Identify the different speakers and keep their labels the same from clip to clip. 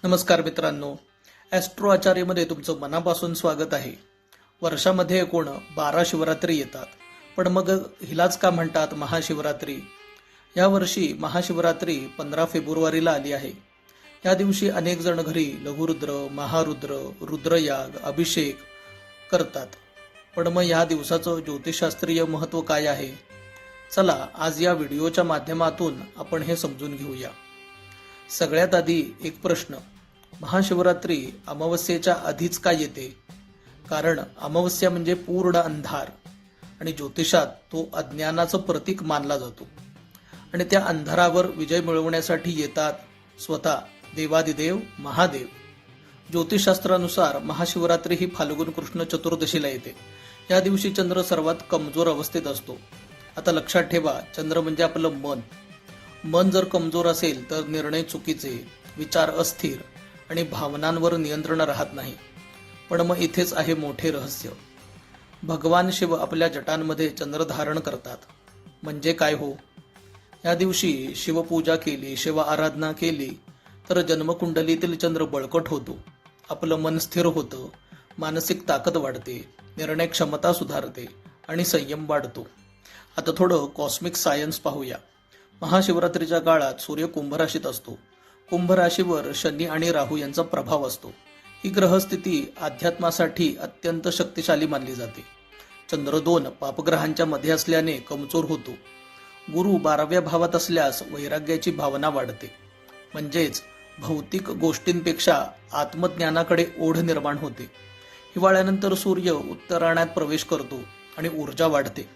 Speaker 1: नमस्कार मित्रांनो, ॲस्ट्रो आचार्यमध्ये तुमचं मनापासून स्वागत आहे. वर्षामध्ये एकूण 12 शिवरात्री येतात, पण मग हिलाच का म्हणतात महाशिवरात्री? यावर्षी महाशिवरात्री 15 फेब्रुवारीला आली आहे. या दिवशी अनेक जण घरी लघुरुद्र, महारुद्र, रुद्रयाग, अभिषेक करतात. पण मग या दिवसाचं ज्योतिषशास्त्रीय महत्त्व काय आहे? चला आज या व्हिडिओच्या माध्यमातून आपण हे समजून घेऊया. सगळ्यात आधी एक प्रश्न, महाशिवरात्री अमावस्येच्या आधीच का येते? कारण अमावस्या म्हणजे पूर्ण अंधार आणि ज्योतिषात तो अज्ञानाचं प्रतीक मानला जातो. आणि त्या अंधारावर विजय मिळवण्यासाठी येतात स्वतः देवादिदेव महादेव. ज्योतिषशास्त्रानुसार महाशिवरात्री ही फाल्गुन कृष्ण चतुर्दशीला येते. या दिवशी चंद्र सर्वात कमजोर अवस्थेत असतो. आता लक्षात ठेवा, चंद्र म्हणजे आपलं मन. मन जर कमजोर असेल तर निर्णय चुकीचे, विचार अस्थिर आणि भावनांवर नियंत्रण राहत नाही. पण मग इथेच आहे मोठे रहस्य. भगवान शिव आपल्या जटांमध्ये चंद्र धारण करतात. म्हणजे काय हो? या दिवशी शिवपूजा केली, शिव आराधना केली तर जन्मकुंडलीतील चंद्र बळकट होतो, आपलं मन स्थिर होतं, मानसिक ताकद वाढते, निर्णय क्षमता सुधारते आणि संयम वाढतो. आता थोडं कॉस्मिक सायन्स पाहूया. महाशिवरात्रीच्या काळात सूर्य कुंभ राशीत असतो. कुंभ राशीवर शनी आणि राहू यांचा प्रभाव असतो. ही ग्रहस्थिती अध्यात्मासाठी अत्यंत शक्तिशाली मानली जाते. चंद्र 2 पापग्रहांच्या मध्ये असल्याने कमजोर होतो. गुरु 12व्या भावात असल्यास वैराग्याची भावना वाढते. म्हणजेच भौतिक गोष्टींपेक्षा आत्मज्ञानाकडे ओढ निर्माण होते. हिवाळ्यानंतर सूर्य उत्तरायणात प्रवेश करतो आणि ऊर्जा वाढते.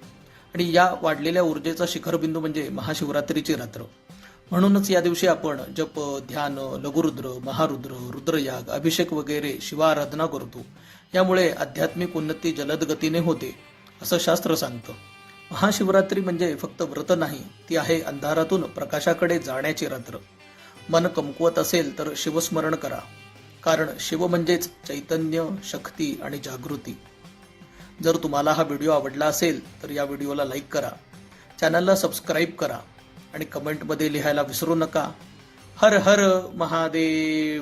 Speaker 1: आणि या वाढलेल्या ऊर्जेचा शिखरबिंदू म्हणजे महाशिवरात्रीची रात्र. म्हणूनच या दिवशी आपण जप, ध्यान, लघुरुद्र, महारुद्र, रुद्रयाग, अभिषेक वगैरे शिवाराधना करतो. यामुळे आध्यात्मिक उन्नती जलद गतीने होते असं शास्त्र सांगतं. महाशिवरात्री म्हणजे फक्त व्रत नाही, ती आहे अंधारातून प्रकाशाकडे जाण्याची रात्र. मन कमकुवत असेल तर शिवस्मरण करा, कारण शिव म्हणजेच चैतन्य, शक्ती आणि जागृती. जर तुम्हाला हा व्हिडिओ आवडला असेल तर या व्हिडिओला लाईक करा, चॅनलला सबस्क्राईब करा आणि कमेंटमध्ये लिहायला विसरू नका. हर हर महादेव.